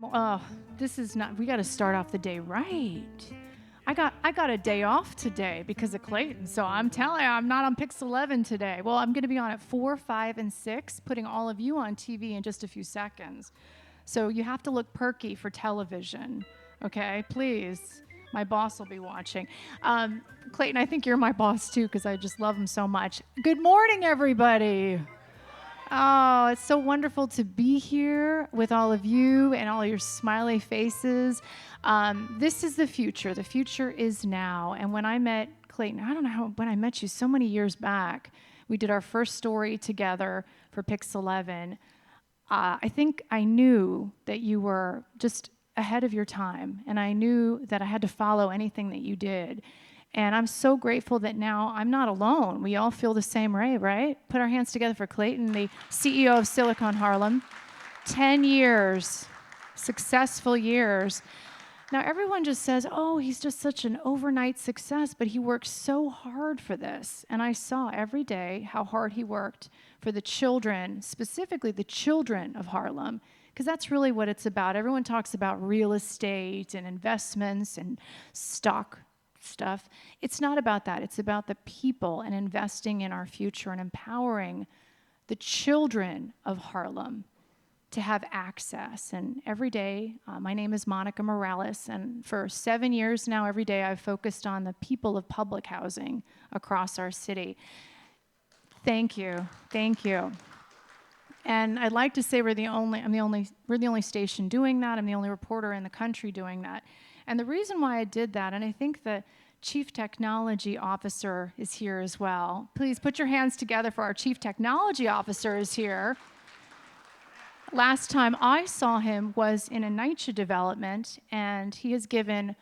Oh, this is not, we got to start off the day right. I got a day off today because of Clayton. So I'm telling you, I'm not on Pix 11 today. Well, I'm going to be on at 4, 5, and 6, putting all of you on TV in just a few seconds. So you have to look perky for television, okay? Please. My boss will be watching. Clayton, I think you're my boss too because I just love him so much. Good morning, everybody. Oh, it's so wonderful to be here with all of you and all your smiley faces. This is the future. The future is now. And when I met Clayton, I don't know when I met you so many years back, we did our first story together for Pix 11. I think I knew that you were just ahead of your time, and I knew that I had to follow anything that you did. And I'm so grateful that now I'm not alone. We all feel the same way, right? Put our hands together for Clayton, the CEO of Silicon Harlem. 10 years, successful years. Now, everyone just says, oh, he's just such an overnight success, but he worked so hard for this. And I saw every day how hard he worked for the children, specifically the children of Harlem, because that's really what it's about. Everyone talks about real estate and investments and stock stuff. It's not about that. It's about the people and investing in our future and empowering the children of Harlem to have access. And every day, my name is Monica Morales, and for 7 years now, every day I've focused on the people of public housing across our city. Thank you, thank you. And I'd like to say we're the only station doing that. I'm the only reporter in the country doing that. And the reason why I did that, and I think the Chief Technology Officer is here as well. Please put your hands together for our Chief Technology Officer is here. Last time I saw him was in a NYCHA development, and he has given,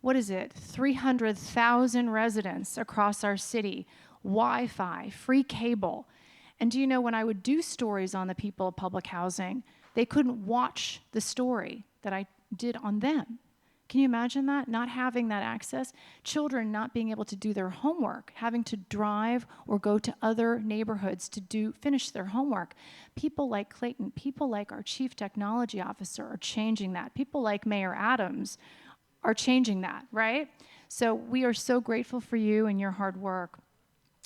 300,000 residents across our city Wi-Fi, free cable. And do you know, when I would do stories on the people of public housing, they couldn't watch the story that I did on them. Can you imagine that? Not having that access? Children not being able to do their homework, having to drive or go to other neighborhoods to finish their homework. People like Clayton, people like our Chief Technology Officer are changing that. People like Mayor Adams are changing that, right? So we are so grateful for you and your hard work.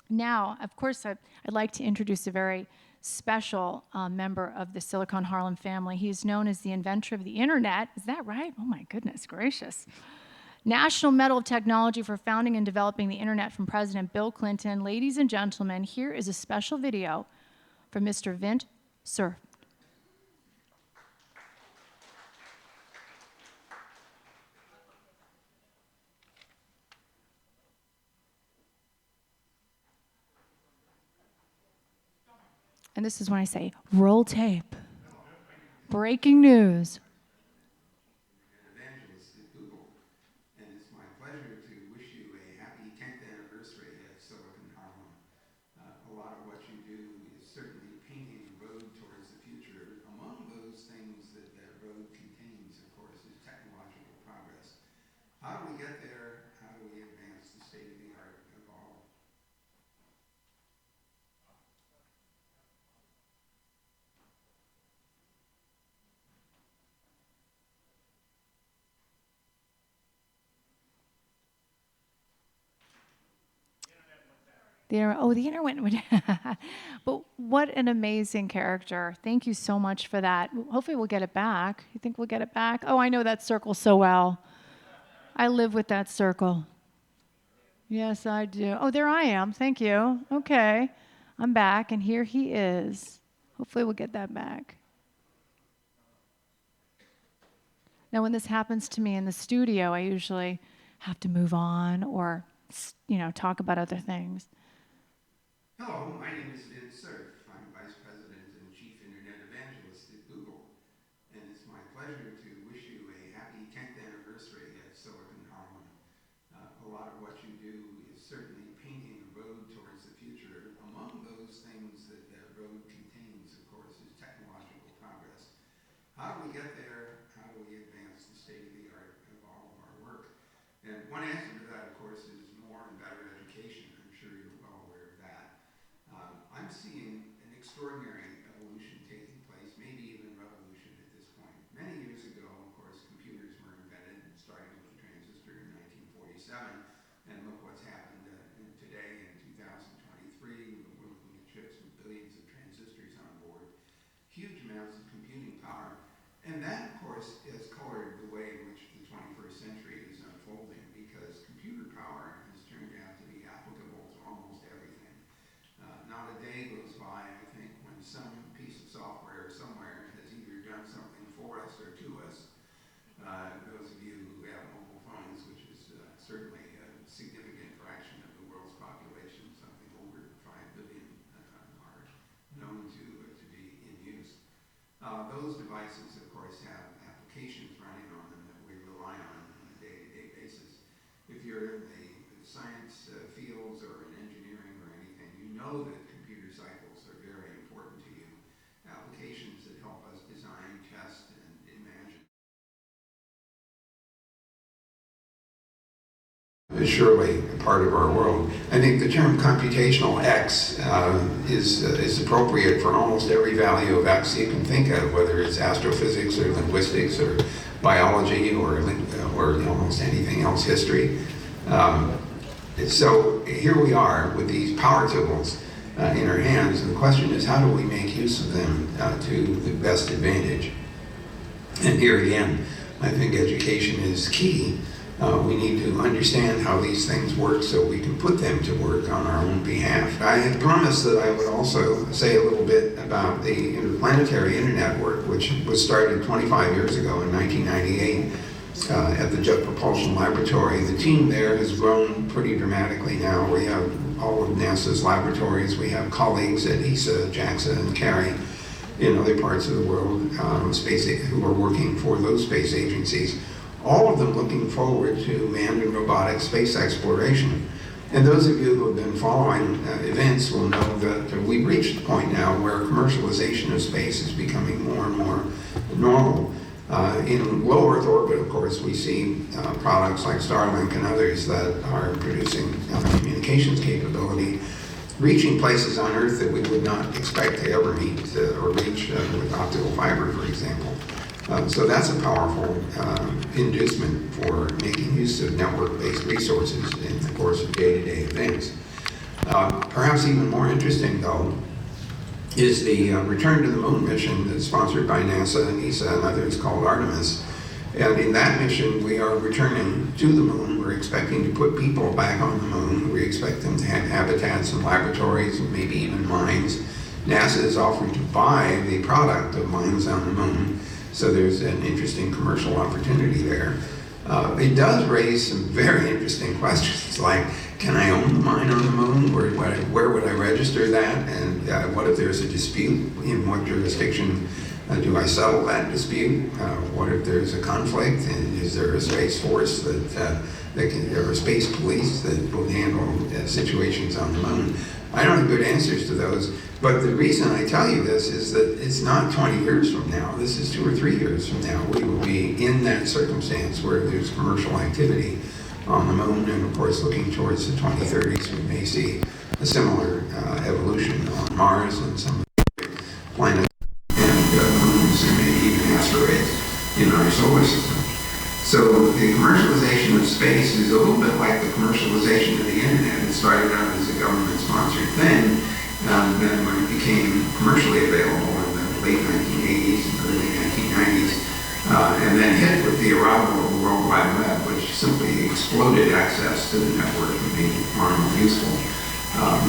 Now, of course, I'd like to introduce a very special member of the Silicon Harlem family. He's known as the inventor of the internet. Is that right? Oh my goodness gracious. National Medal of Technology for founding and developing the internet from President Bill Clinton. Ladies and gentlemen, here is a special video from Mr. Vint Cerf. And this is when I say, roll tape. Breaking news. Evangelist at Google, and it's my pleasure to wish you a happy 10th anniversary at Silicon Harlem. A lot of what you do is certainly painting a road towards the future. Among those things that that road contains, of course, is technological progress. How do we get there? How do we advance the state of the art of all? The internet went. But what an amazing character. Thank you so much for that. Hopefully we'll get it back. You think we'll get it back? Oh, I know that circle so well. I live with that circle. Yes, I do. Oh, there I am. Thank you. Okay. I'm back, and here he is. Hopefully we'll get that back. Now, when this happens to me in the studio, I usually have to move on or, talk about other things. Hello, my name is Vint Cerf. I'm Vice President and Chief Internet Evangelist at Google, and it's my pleasure to wish you a happy 10th anniversary at Silicon Harlem. A lot of what you do is certainly painting a road towards the future. Among those things that that road contains, of course, is technological progress. How do we get there? How do we advance the state of the art of all of our work? And one answer to that, of course, is more and better education. I'm sure you're well aware of that. I'm seeing an extraordinary evolution taking place, maybe even revolution at this point. Many years ago, And that, of course, has colored the way in which the 21st century is unfolding, because computer power has turned out to be applicable to almost everything. Not a day goes by, I think, when some piece of software somewhere has either done something for us or to us. Those of you who have mobile phones, which is certainly a significant fraction of the world's population, something over 5 billion are known to be in use. Those devices, of course, have applications running on them that we rely on a day-to-day basis. If you're in the science fields or in engineering or anything, you know that computer cycles are very important to you. Applications that help us design, test, and imagine. Is surely a part of our world. I think the term computational X is appropriate for almost every value of X you can think of, whether it's astrophysics or linguistics or biology or almost anything else, history. So here we are with these power tools in our hands, and the question is, how do we make use of them to the best advantage? And here again, I think education is key. We need to understand how these things work so we can put them to work on our own behalf. I had promised that I would also say a little bit about the interplanetary internet work, which was started 25 years ago in 1998 at the Jet Propulsion Laboratory. The team there has grown pretty dramatically now. We have all of NASA's laboratories. We have colleagues at ESA, JAXA, and CARI in other parts of the world who are working for those space agencies. All of them looking forward to manned and robotic space exploration. And those of you who have been following events will know that we've reached the point now where commercialization of space is becoming more and more normal. In low Earth orbit, of course, we see products like Starlink and others that are producing communications capability, reaching places on Earth that we would not expect to ever meet or reach with optical fiber, for example. So that's a powerful inducement for making use of network-based resources in the course of day-to-day events. Perhaps even more interesting, though, is the return to the moon mission that's sponsored by NASA and ESA and others, called Artemis. And in that mission, we are returning to the moon. We're expecting to put people back on the moon. We expect them to have habitats and laboratories and maybe even mines. NASA is offering to buy the product of mines on the moon. So there's an interesting commercial opportunity there. It does raise some very interesting questions, like, can I own the mine on the moon? Where would I register that? And what if there's a dispute? In what jurisdiction do I settle that dispute? What if there's a conflict? And is there a space force that can, or a space police that will handle situations on the moon? I don't have good answers to those. But the reason I tell you this is that it's not 20 years from now. This is 2 or 3 years from now. We will be in that circumstance where there's commercial activity on the moon, and of course, looking towards the 2030s, we may see a similar evolution on Mars and some of the planets and moons and maybe even asteroids in our solar system. So the commercialization of space is a little bit like the commercialization of the internet. It started out as a government-sponsored thing. Then when it became commercially available in the late 1980s and early 1990s, and then hit with the arrival of the World Wide Web, which simply exploded access to the network and made it far more useful,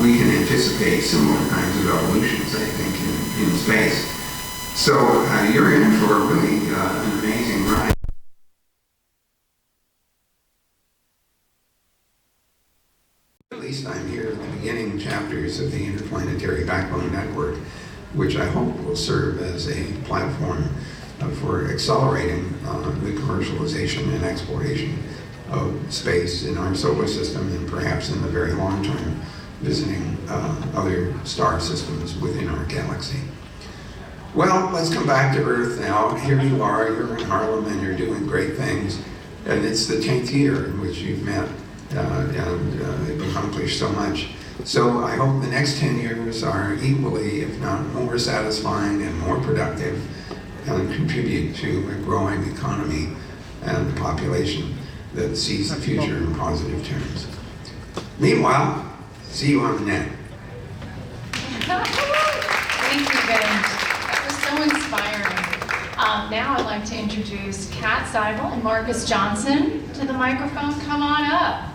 we can anticipate similar kinds of evolutions, I think, in space. So you're in for really an amazing ride. At least I'm here in the beginning chapters of the Interplanetary Backbone Network, which I hope will serve as a platform for accelerating the commercialization and exploration of space in our solar system, and perhaps in the very long term, visiting other star systems within our galaxy. Well, let's come back to Earth now. Here you are, you're in Harlem, and you're doing great things. And it's the 10th year in which you've met and accomplished so much. So I hope the next 10 years are equally, if not more satisfying and more productive, and contribute to a growing economy and a population that sees the future in positive terms. Meanwhile, see you on the net. Thank you, Vint. That was so inspiring. Now I'd like to introduce Kat Seibel and Marcus Johnson to the microphone. Come on up.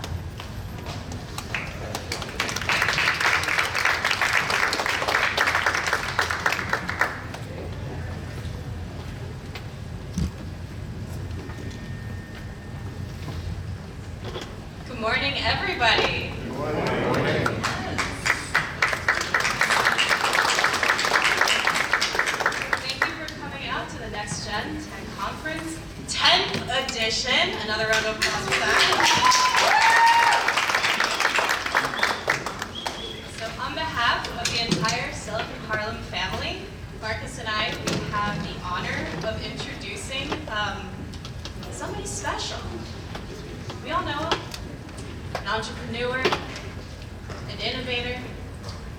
Good morning, everybody. Good morning. Thank you for coming out to the Next Gen 10 Conference, 10th edition. Another round of applause for that. So on behalf of the entire Silicon Harlem family, Marcus and I, we have the honor of introducing somebody special. We all know him. An entrepreneur, an innovator,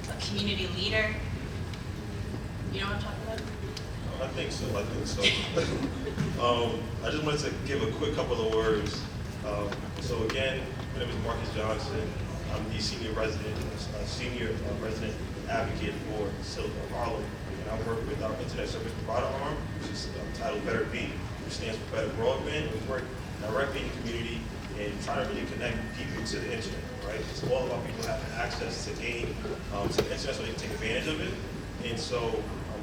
a community leader. You know what I'm talking about? I think so. I just wanted to give a quick couple of words. So again, my name is Marcus Johnson. I'm the senior resident advocate for Silicon Harlem, and I work with our internet service provider arm, which is titled Better B, which stands for Better Broadband. We work directly in the community and try to really connect people to the internet, right? It's all about people having access to gain to the internet so they can take advantage of it. And so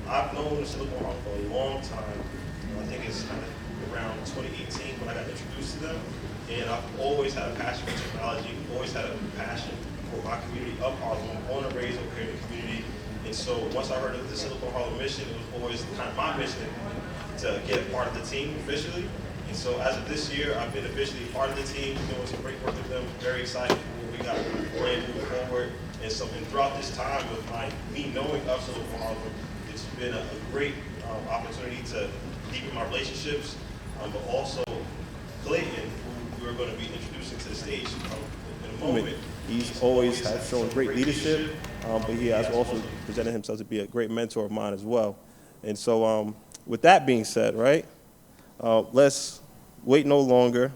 I've known the Silicon Harlem for a long time. I think it's kind of around 2018 when I got introduced to them. And I've always had a passion for technology, always had a passion for my community of Harlem, born and raised over here in the community. And so once I heard of the Silicon Harlem mission, it was always kind of my mission to get a part of the team officially. And so as of this year, I've been officially part of the team, doing some great work with them, very excited for what we got planned moving forward. And so throughout this time with me knowing of Silicon Harlem, it's been a great opportunity to deepen my relationships, but also Clayton, who we're going to be introducing to the stage in a moment. He's always has shown great leadership, but he has also presented himself to be a great mentor of mine as well. And so with that being said, right, let's wait no longer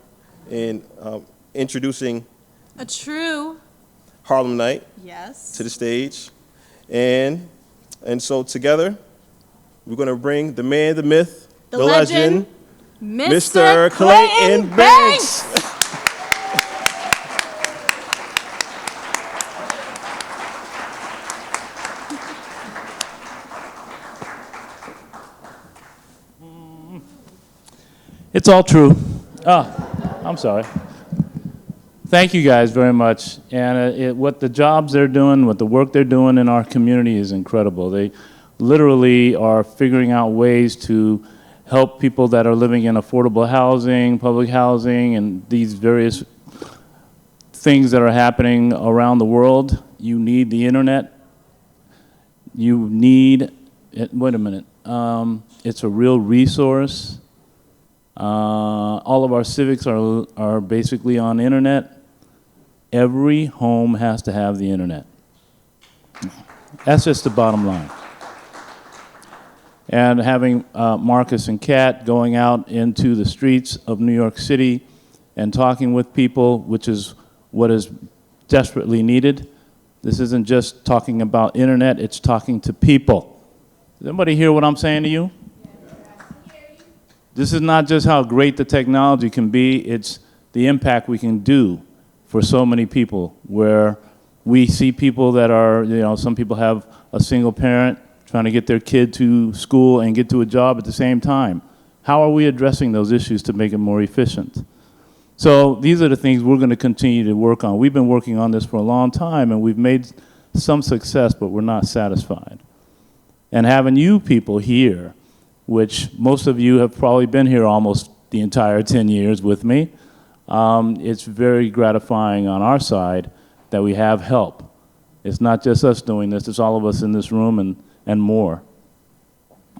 in introducing A true Harlem Night yes to the stage. And so together, we're going to bring the man, the myth, the legend, Mr. Clayton Banks. It's all true. I'm sorry. Thank you guys very much. And what the jobs they're doing, what the work they're doing in our community is incredible. They literally are figuring out ways to help people that are living in affordable housing, public housing, and these various things that are happening around the world. You need the internet. You need, wait a minute, it's a real resource. All of our civics are basically on internet. Every home has to have the internet. That's just the bottom line. And having Marcus and Kat going out into the streets of New York City and talking with people, which is what is desperately needed. This isn't just talking about internet, it's talking to people. Does anybody hear what I'm saying to you? This is not just how great the technology can be, it's the impact we can do for so many people, where we see people that are, some people have a single parent trying to get their kid to school and get to a job at the same time. How are we addressing those issues to make it more efficient? So these are the things we're going to continue to work on. We've been working on this for a long time, and we've made some success, but we're not satisfied. And having you people here, which most of you have probably been here almost the entire 10 years with me, it's very gratifying on our side that we have help. It's not just us doing this, it's all of us in this room and more.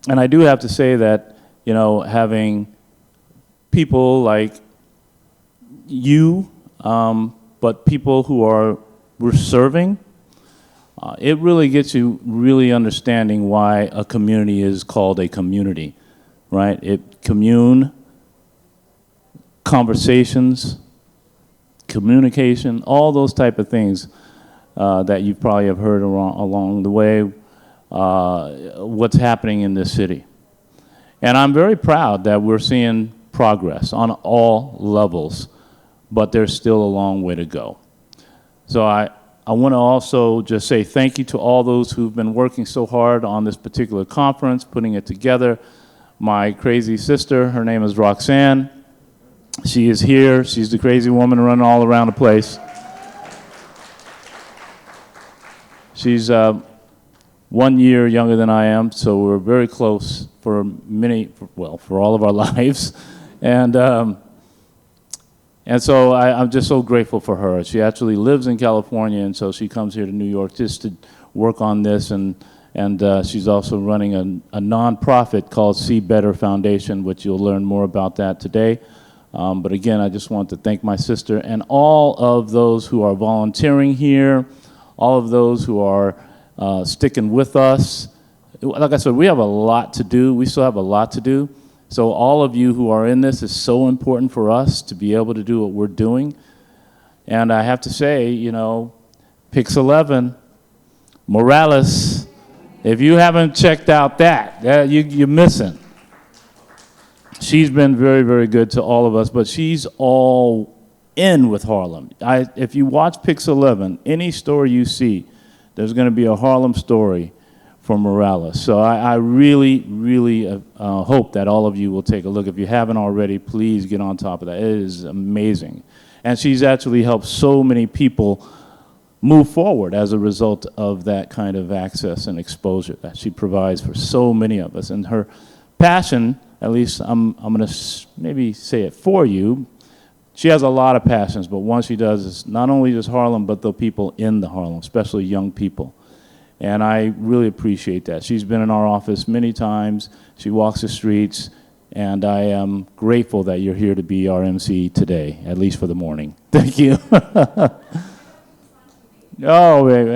And I do have to say that, having people like you, but people who we're serving, it really gets you really understanding why a community is called a community, right? Conversations, communication, all those type of things that you probably have heard along the way, what's happening in this city. And I'm very proud that we're seeing progress on all levels, but there's still a long way to go. So I want to also just say thank you to all those who've been working so hard on this particular conference, putting it together. My crazy sister, her name is Roxanne. She is here. She's the crazy woman running all around the place. She's 1 year younger than I am, so we're very close for for all of our lives. And so I'm just so grateful for her. She actually lives in California, and so she comes here to New York just to work on this, and she's also running a nonprofit called See Better Foundation, which you'll learn more about that today. But again, I just want to thank my sister and all of those who are volunteering here, all of those who are sticking with us. Like I said, we have a lot to do. We still have a lot to do. So all of you who are in this is so important for us to be able to do what we're doing. And I have to say, you know, PIX 11, Morales, if you haven't checked out that you're missing. She's been very, very good to all of us, but she's all in with Harlem. If you watch PIX 11, any story you see, there's going to be a Harlem story for Morales. So I really, really hope that all of you will take a look. If you haven't already, please get on top of that. It is amazing. And she's actually helped so many people move forward as a result of that kind of access and exposure that she provides for so many of us. And her passion, at least I'm going to maybe say it for you, she has a lot of passions, but one she does is not only just Harlem, but the people in the Harlem, especially young people. And I really appreciate that. She's been in our office many times. She walks the streets, and I am grateful that you're here to be our MC today, at least for the morning. Thank you. Oh, baby.